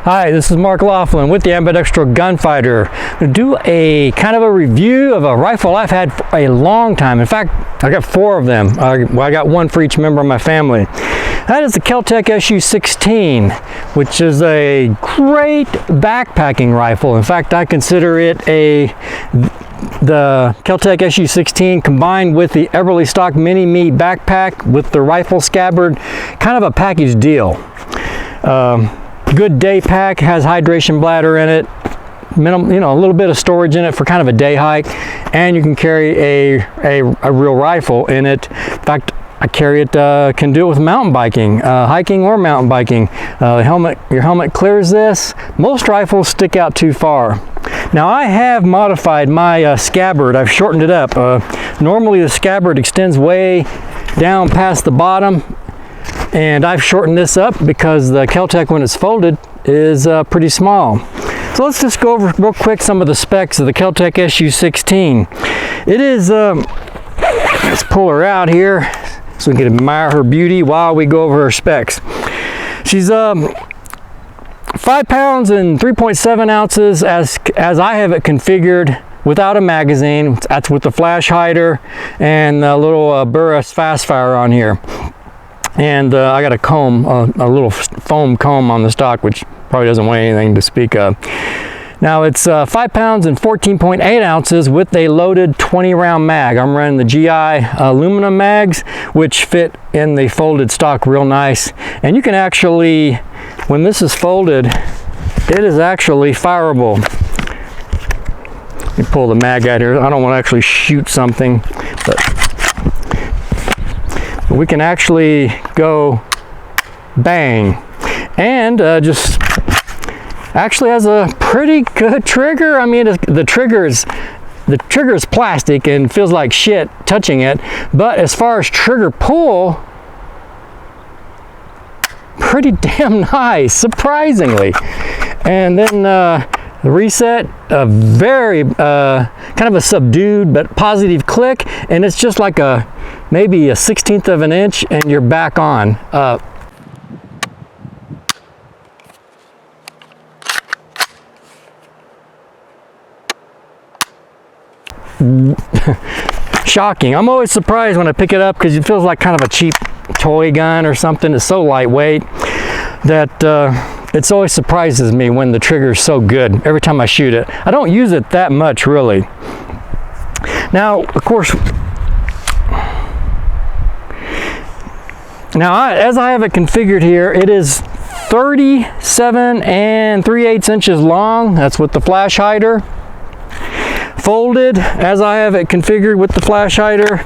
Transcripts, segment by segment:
Hi, this is Mark Laughlin with the Ambidextrous Gunfighter. I'm going to do a kind of a review of a rifle I've had for a long time. In fact, I got 4 of them. I got one for each member of my family. That is the KelTec SU16, which is a great backpacking rifle. In fact, I consider it the KelTec SU16 combined with the Eberlestock MiniMe backpack with the rifle scabbard, kind of a package deal. Good day pack, has hydration bladder in it, a little bit of storage in it for kind of a day hike, and you can carry a real rifle in it. In fact, I carry it, can do it with mountain biking, hiking or mountain biking. Your helmet clears this. Most rifles stick out too far. Now I have modified my scabbard. I've shortened it up. Normally the scabbard extends way down past the bottom, and I've shortened this up because the KelTec, when it's folded, is pretty small. So let's just go over real quick some of the specs of the KelTec SU16. It is, let's pull her out here so we can admire her beauty while we go over her specs. She's 5 pounds and 3.7 ounces as I have it configured, without a magazine. That's with the flash hider and a little Burris fast fire on here. And I got a comb, a little foam comb on the stock, which probably doesn't weigh anything to speak of. Now it's 5 pounds and 14.8 ounces with a loaded 20 round mag. I'm running the GI aluminum mags, which fit in the folded stock real nice. And you can actually, when this is folded, it is actually fireable. Let me pull the mag out here. I don't want to actually shoot something, but we can actually go bang, and just actually has a pretty good trigger. I mean, the trigger is plastic and feels like shit touching it, but as far as trigger pull, pretty damn nice, surprisingly. And then the reset, a very kind of a subdued but positive click, and it's just like maybe a 1/16 of an inch and you're back on. Shocking. I'm always surprised when I pick it up because it feels like kind of a cheap toy gun or something. It's so lightweight that it always surprises me when the trigger is so good every time I shoot it. I don't use it that much, really. Now, of course, as I have it configured here, it is 37 3/8 inches long. That's with the flash hider. Folded, as I have it configured with the flash hider,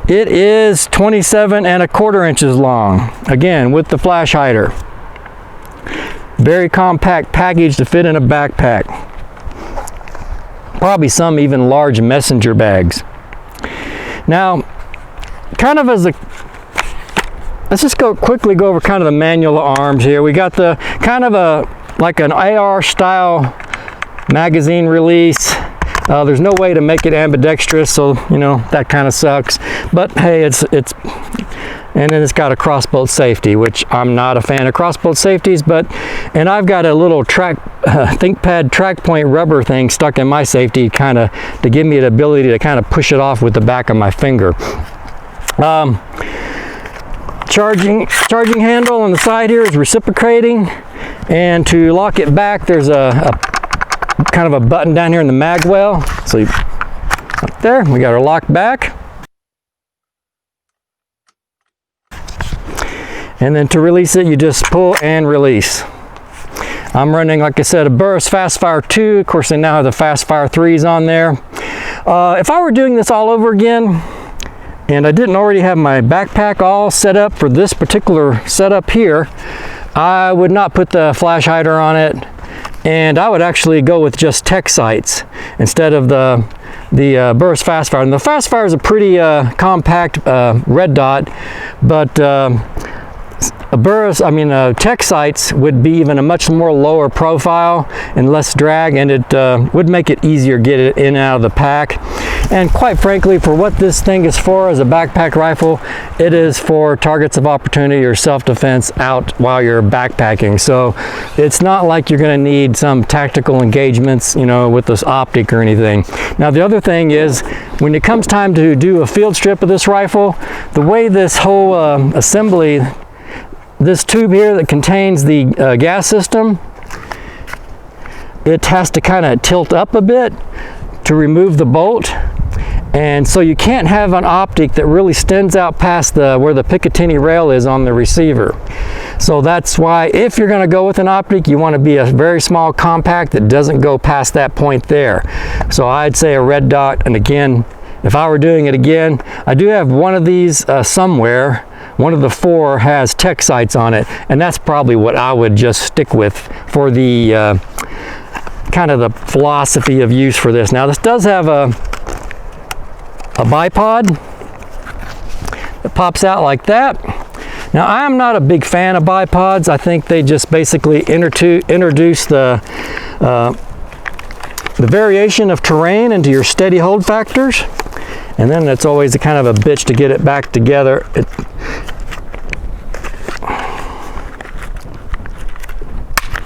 it is 27 1/4 inches long. Again, with the flash hider. Very compact package to fit in a backpack. Probably some even large messenger bags. Now, kind of let's just quickly go over kind of the manual of arms here. We got the kind of like an AR style magazine release. There's no way to make it ambidextrous, so that kind of sucks. But hey, and then it's got a crossbolt safety, which I'm not a fan of crossbolt safeties, and I've got a little ThinkPad track point rubber thing stuck in my safety, kind of to give me the ability to kind of push it off with the back of my finger. Charging handle on the side here is reciprocating, and to lock it back, there's a kind of a button down here in the mag well. So up there, we got our lock back. And then to release it, you just pull and release. I'm running, like I said, a Burris Fast Fire 2. Of course, they now have the Fast Fire 3s on there. If I were doing this all over again, and I didn't already have my backpack all set up for this particular setup here, I would not put the flash hider on it, and I would actually go with just tech sights instead of the Burris Fast Fire. And the Fast Fire is a pretty compact red dot, but tech sights would be even a much more lower profile and less drag, and it would make it easier to get it in and out of the pack. And quite frankly, for what this thing is for as a backpack rifle, it is for targets of opportunity or self-defense out while you're backpacking. So it's not like you're going to need some tactical engagements, you know, with this optic or anything. Now the other thing is, when it comes time to do a field strip of this rifle, the way this whole assembly, this tube here that contains the gas system, it has to kind of tilt up a bit to remove the bolt, and so you can't have an optic that really extends out past where the Picatinny rail is on the receiver. So that's why if you're going to go with an optic, you want to be a very small compact that doesn't go past that point there. So I'd say a red dot, and again, if I were doing it again, I do have one of these somewhere. One of the 4 has tech sights on it, and that's probably what I would just stick with for the kind of the philosophy of use for this. Now this does have a bipod that pops out like that. Now I'm not a big fan of bipods. I think they just basically introduce the variation of terrain into your steady hold factors, and then it's always a kind of a bitch to get it back together.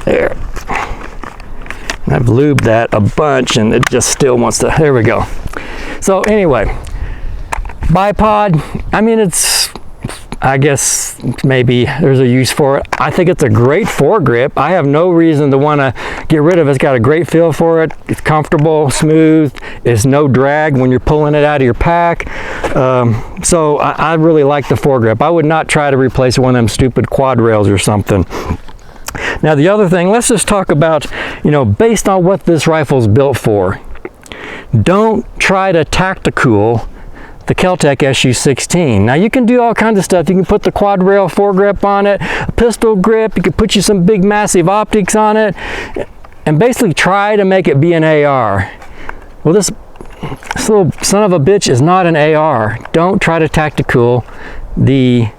There. I've lubed that a bunch and it just still wants to, there we go. So anyway, bipod, I mean, it's, I guess maybe there's a use for it. I think it's a great foregrip. I have no reason to want to get rid of it. It's got a great feel for it. It's comfortable, smooth. It's no drag when you're pulling it out of your pack. So I really like the foregrip. I would not try to replace one of them stupid quad rails or something. Now the other thing, let's just talk about, you know, based on what this rifle's built for. Don't try to tactical the KelTec SU16. Now you can do all kinds of stuff. You can put the quad rail foregrip on it, a pistol grip, you can put you some big massive optics on it, and basically try to make it be an AR. Well, this little son of a bitch is not an AR. Don't try to tactical the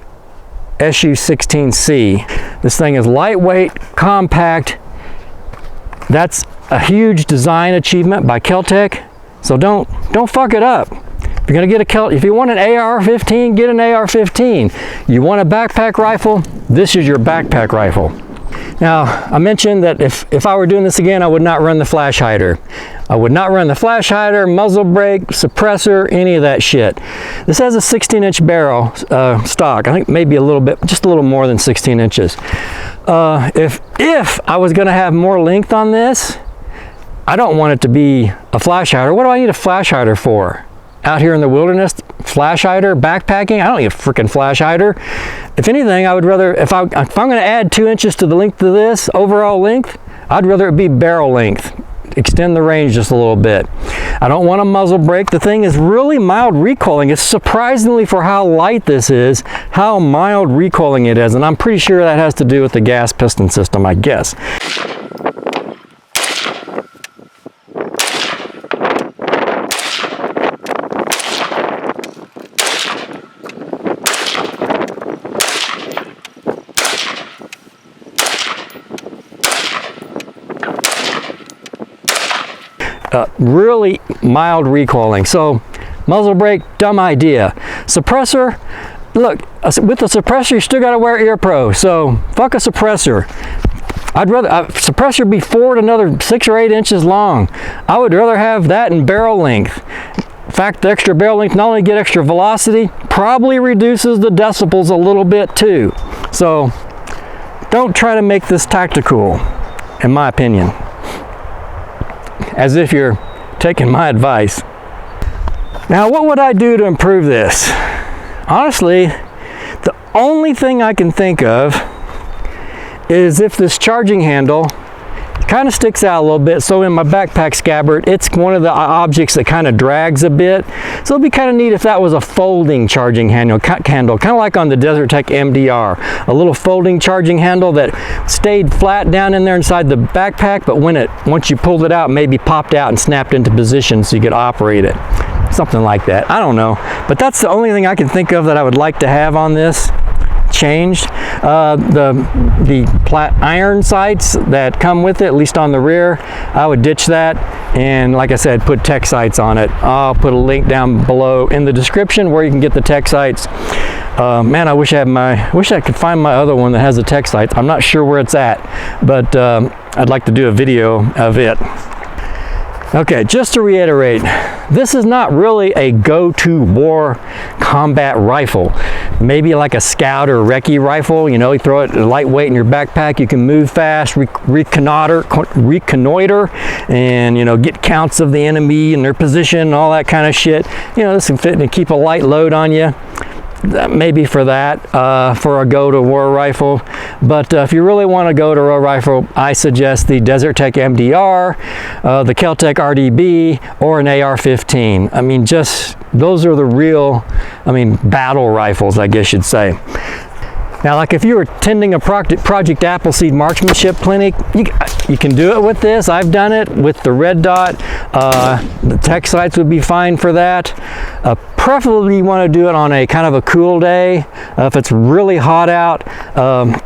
SU16c. This thing is lightweight, compact. That's a huge design achievement by KelTec. So don't fuck it up. If you're gonna get if you want an AR-15, get an AR-15. You want a backpack rifle, this is your backpack rifle. Now, I mentioned that if I were doing this again, I would not run the flash hider. I would not run the flash hider, muzzle brake, suppressor, any of that shit. This has a 16-inch barrel stock. I think maybe a little bit, just a little more than 16 inches. If I was gonna have more length on this, I don't want it to be a flash hider. What do I need a flash hider for? Out here in the wilderness, flash hider, backpacking, I don't need a freaking flash hider. If anything, I would rather, if I'm gonna add 2 inches to the length of this, overall length, I'd rather it be barrel length. Extend the range just a little bit. I don't want a muzzle brake. The thing is really mild recoiling. It's surprisingly, for how light this is, how mild recoiling it is, and I'm pretty sure that has to do with the gas piston system, I guess. Really mild recoiling. So muzzle brake, dumb idea. Suppressor, look, with the suppressor you still got to wear ear pro, so fuck a suppressor. I'd rather suppressor be forward another 6 or 8 inches long. I would rather have that in barrel length. In fact, the extra barrel length not only get extra velocity, probably reduces the decibels a little bit too. So don't try to make this tactical, in my opinion. As if you're taking my advice. Now, what would I do to improve this? Honestly, the only thing I can think of is if this charging handle kind of sticks out a little bit. So in my backpack scabbard, it's one of the objects that kind of drags a bit. So it'd be kind of neat if that was a folding charging handle, kind of like on the Desert Tech MDR, a little folding charging handle that stayed flat down in there inside the backpack, but once you pulled it out, maybe popped out and snapped into position so you could operate it. Something like that. I don't know, but that's the only thing I can think of that I would like to have on this changed. The iron sights that come with it, at least on the rear, I would ditch that, and like I said, put tech sights on it. I'll put a link down below in the description where you can get the tech sights. Man, I wish I could find my other one that has the tech sights. I'm not sure where it's at, but I'd like to do a video of it. Okay, just to reiterate, this is not really a go-to war combat rifle. Maybe like a scout or recce rifle, you know, you throw it lightweight in your backpack, you can move fast, reconnoiter, and, you know, get counts of the enemy and their position and all that kind of shit. You know, this can fit and keep a light load on you. Maybe for that, for a go-to-war rifle. But if you really want to go to a rifle, I suggest the DesertTech MDR, the KelTec RDB, or an AR-15. I mean, just those are the real, battle rifles, I guess you'd say. Now, like if you were attending a Project Appleseed marksmanship clinic, you can do it with this. I've done it with the red dot. The tech sights would be fine for that. Preferably you want to do it on a kind of a cool day. If it's really hot out,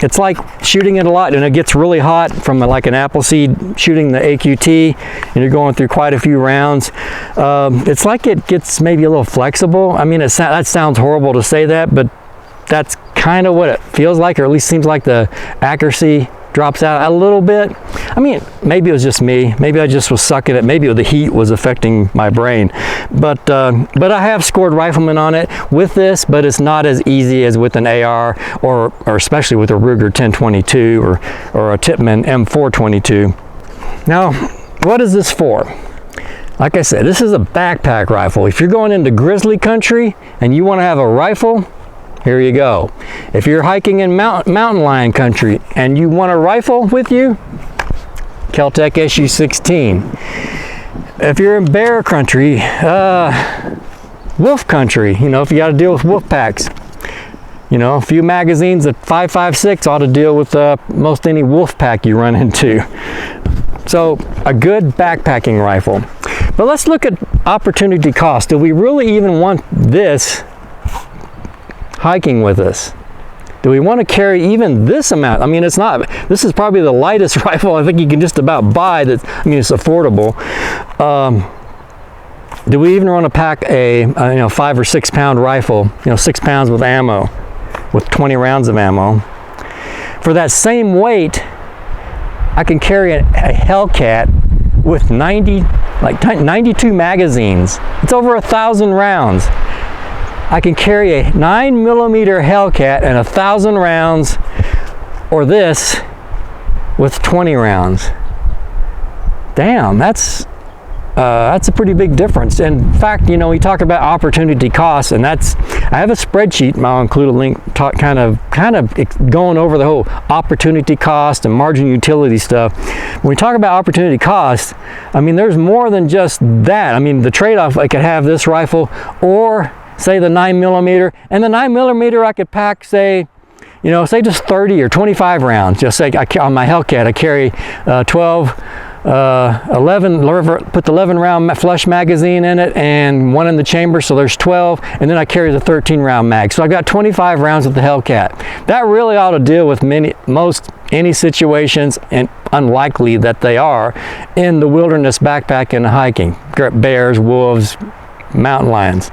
it's like shooting it a lot and it gets really hot from like an Appleseed shooting the AQT, and you're going through quite a few rounds. It's like it gets maybe a little flexible. I mean, that sounds horrible to say that, but that's kind of what it feels like, or at least seems like the accuracy drops out a little bit. I mean, maybe it was just me. Maybe I just was sucking it. Maybe the heat was affecting my brain. But I have scored riflemen on it with this, but it's not as easy as with an AR or especially with a Ruger 1022 or a Tippmann M422. Now, what is this for? Like I said, this is a backpack rifle. If you're going into grizzly country and you want to have a rifle, here you go. If you're hiking in mountain lion country and you want a rifle with you, KelTec SU16. If you're in bear country, wolf country, you know, if you got to deal with wolf packs, you know, a few magazines at 5.56 ought to deal with most any wolf pack you run into. So a good backpacking rifle. But let's look at opportunity cost. Do we really even want this hiking with us? Do we want to carry even this amount? I mean, it's not, this is probably the lightest rifle I think you can just about buy that, I mean, it's affordable. Do we even want to pack a 5 or 6 pound rifle, 6 pounds with ammo, with 20 rounds of ammo? For that same weight, I can carry a Hellcat with 92 magazines. It's over 1,000 rounds. I can carry a 9mm Hellcat and 1,000 rounds, or this with 20 rounds. Damn, that's a pretty big difference. In fact, you know, we talk about opportunity costs, and I have a spreadsheet, I'll include a link, kind of going over the whole opportunity cost and margin utility stuff. When we talk about opportunity cost, I mean, there's more than just that. I mean, the trade-off, I could have this rifle or say the 9mm, and the 9mm I could pack, say just 30 or 25 rounds. Just say on my Hellcat I carry 11, put the 11 round flush magazine in it and one in the chamber, so there's 12, and then I carry the 13 round mag. So I've got 25 rounds with the Hellcat. That really ought to deal with any situations, and unlikely that they are, in the wilderness backpack and hiking. Bears, wolves, mountain lions.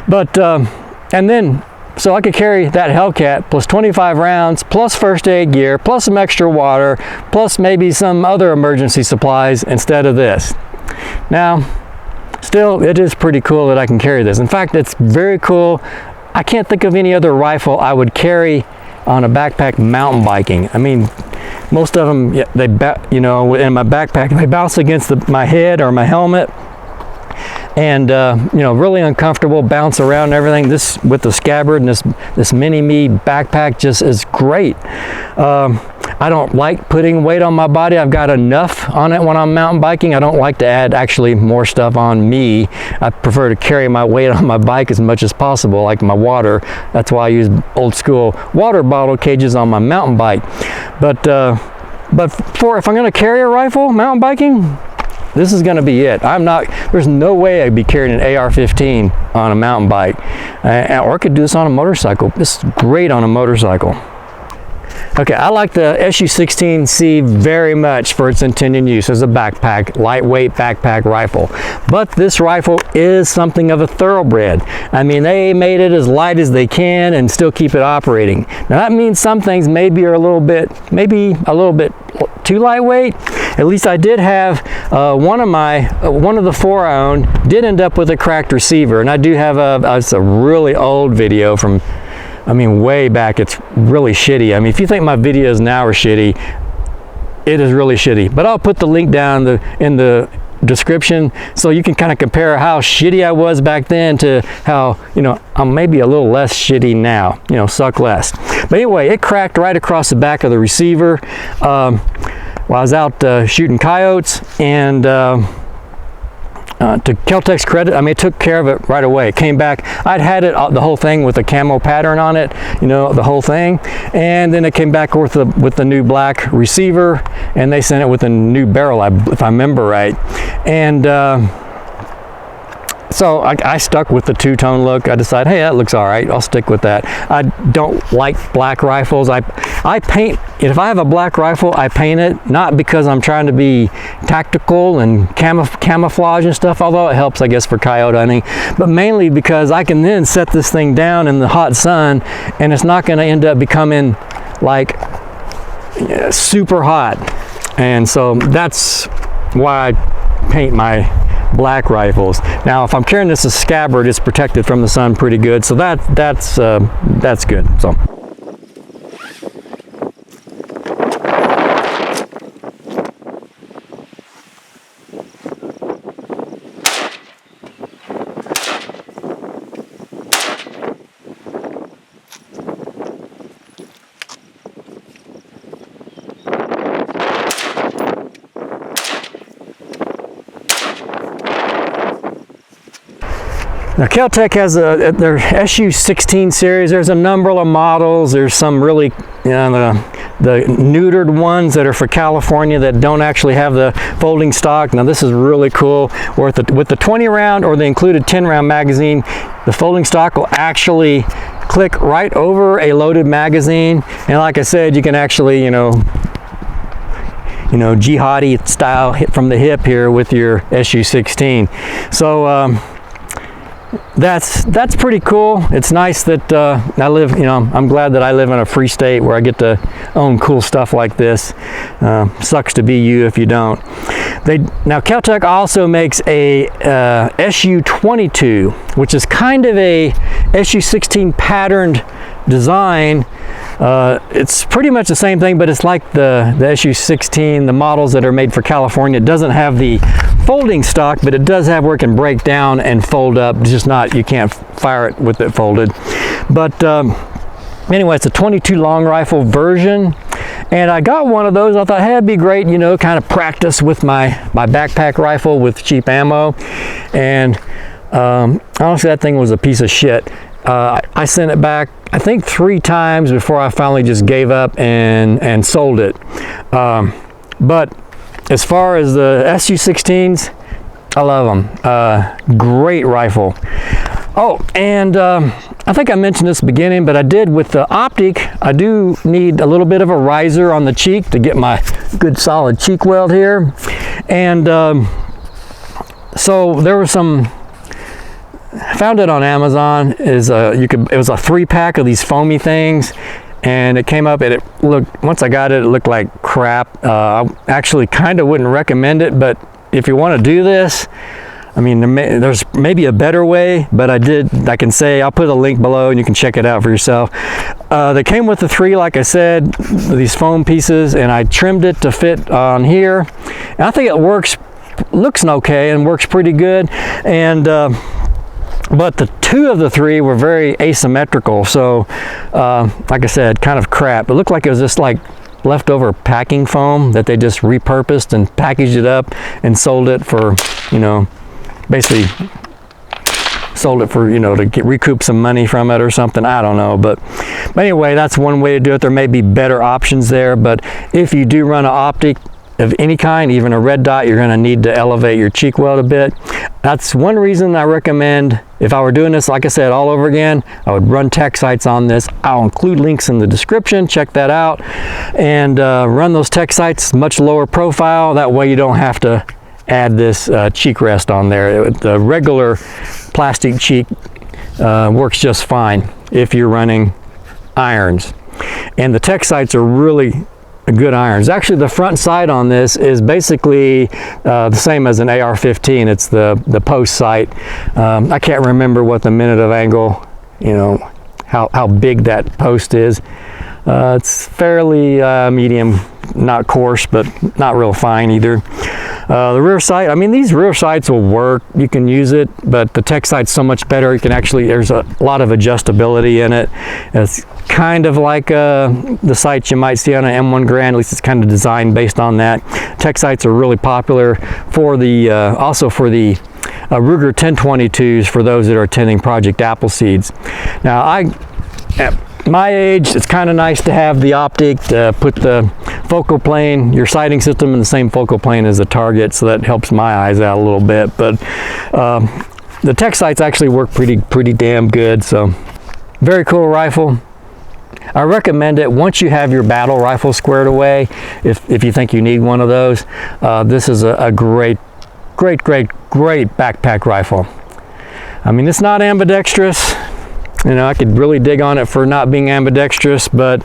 But, and then, so I could carry that Hellcat plus 25 rounds, plus first aid gear, plus some extra water, plus maybe some other emergency supplies instead of this. Now, still, it is pretty cool that I can carry this. In fact, it's very cool. I can't think of any other rifle I would carry on a backpack mountain biking. I mean, most of them, in my backpack, they bounce against my head or my helmet. And really uncomfortable, bounce around and everything. This with the Scabbard and this MiniMe backpack just is great. I don't like putting weight on my body. I've got enough on it when I'm mountain biking. I don't like to add actually more stuff on me. I prefer to carry my weight on my bike as much as possible, like my water. That's why I use old school water bottle cages on my mountain bike. But if I'm going to carry a rifle mountain biking, This is going to be it. There's no way I'd be carrying an AR-15 on a mountain bike, or I could do this on a motorcycle. This is great on a motorcycle. Okay, I like the SU16c very much for its intended use as a backpack, lightweight backpack rifle. But this rifle is something of a thoroughbred. I mean, they made it as light as they can and still keep it operating. Now that means some things maybe are a little bit too lightweight. At least I did have one of the four I owned did end up with a cracked receiver, and I do have it's a really old video from, I mean, way back. It's really shitty. I mean, if you think my videos now are shitty, it is really shitty. But I'll put the link down in the description so you can kind of compare how shitty I was back then to how, you know, I'm maybe a little less shitty now, you know, suck less. But anyway, it cracked right across the back of the receiver while I was out shooting coyotes, and to KelTec's credit, I mean, it took care of it right away. It came back. I'd had it, the whole thing with the camo pattern on it, you know, the whole thing. And then it came back with the new black receiver, and they sent it with a new barrel, if I remember right. And so I stuck with the two-tone look. I decided, hey, that looks all right. I'll stick with that. I don't like black rifles. I paint, if I have a black rifle, I paint it, not because I'm trying to be tactical and camouflage and stuff, although it helps, I guess, for coyote hunting, but mainly because I can then set this thing down in the hot sun, and it's not going to end up becoming like super hot. And so that's why I paint my black rifles. Now, if I'm carrying this as Scabbard, it's protected from the sun pretty good, so that's good. So. Now KelTec has their SU16 series. There's a number of models. There's some really, you know, the neutered ones that are for California that don't actually have the folding stock. Now this is really cool. With the 20 round or the included 10 round magazine, the folding stock will actually click right over a loaded magazine. And like I said, you can actually, you know, jihadi style hit from the hip here with your SU16. So that's pretty cool. It's nice that I live, you know, I'm glad that I live in a free state where I get to own cool stuff like this. Sucks to be you if you don't. Now KelTec also makes a SU22, which is kind of a SU16 patterned design. It's pretty much the same thing, but it's like the SU16, the models that are made for California. It doesn't have the folding stock, but it does have where it can break down and fold up. It's just not, you can't fire it with it folded. But anyway, it's a 22 long rifle version, and I got one of those. I thought, hey, it'd be great, you know, kind of practice with my backpack rifle with cheap ammo. And honestly, that thing was a piece of shit. I sent it back, I think 3 times before I finally just gave up and sold it. But as far as the SU16s, I love them. Great rifle. Oh, and I think I mentioned this at the beginning, but I did with the Optic, I do need a little bit of a riser on the cheek to get my good solid cheek weld here. And so there was some, I found it on Amazon. It was a 3-pack of these foamy things, and it came up and it looked, once I got it, it looked like crap. I actually kind of wouldn't recommend it, but if you want to do this, I mean, there's maybe a better way, but I can say, I'll put a link below and you can check it out for yourself. They came with the 3, like I said, these foam pieces, and I trimmed it to fit on here. And I think it looks okay and works pretty good. And but the 2 of the 3 were very asymmetrical, so like I said, kind of crap. It looked like it was just like leftover packing foam that they just repurposed and packaged it up and sold it for, you know, basically sold it for, you know, to recoup some money from it or something. I don't know, but anyway, that's one way to do it. There may be better options there, but if you do run an Optic, of any kind, even a red dot, you're going to need to elevate your cheek weld a bit. That's one reason I recommend, if I were doing this, like I said, all over again, I would run tech sights on this. I'll include links in the description, check that out, and run those tech sights, much lower profile. That way you don't have to add this cheek rest on there. The regular plastic cheek works just fine if you're running irons. And the tech sights are really good irons. Actually, the front sight on this is basically the same as an AR-15. It's the post sight. I can't remember what the minute of angle, you know, how big that post is. It's fairly medium, not coarse, but not real fine either. The rear sight, I mean, these rear sights will work. You can use it, but the tech sight's so much better. You can actually, there's a lot of adjustability in it. It's kind of like the sights you might see on an M1 Garand. At least it's kind of designed based on that. Tech sights are really popular for the, also for the Ruger 1022s for those that are attending Project Appleseeds. Now, at my age, it's kind of nice to have the Optic to put the focal plane, your sighting system in the same focal plane as the target, so that helps my eyes out a little bit. But the tech sights actually work pretty damn good. So very cool rifle. I recommend it once you have your battle rifle squared away. If you think you need one of those, this is a great backpack rifle. I mean, it's not ambidextrous. You know, I could really dig on it for not being ambidextrous, but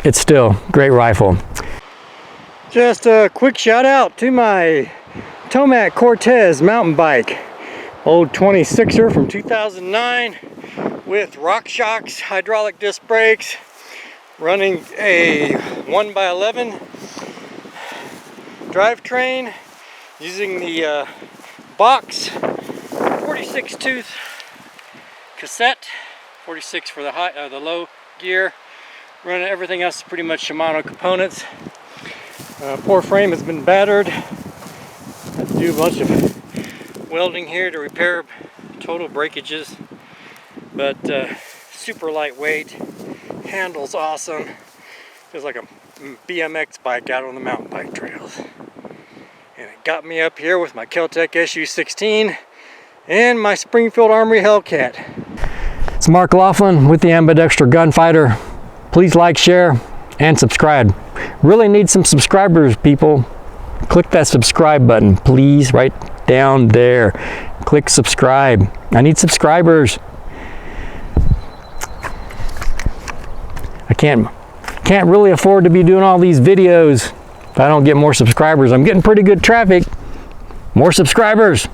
it's still a great rifle. Just a quick shout out to my Tomac Cortez mountain bike. Old 26er from 2009 with RockShox hydraulic disc brakes, running a 1x11 drivetrain, using the box 46 tooth cassette, 46 for the low gear. Running everything else pretty much Shimano components. Poor frame has been battered. Had to do a bunch of welding here to repair total breakages, but super lightweight, handles awesome. Feels like a BMX bike out on the mountain bike trails. And it got me up here with my KelTec SU16 and my Springfield Armory Hellcat. It's Mark Laughlin with the Ambidextrous Gunfighter. Please like, share, and subscribe. Really need some subscribers, people. Click that subscribe button, please, right down there. Click subscribe. I need subscribers. I can't really afford to be doing all these videos if I don't get more subscribers. I'm getting pretty good traffic. More subscribers.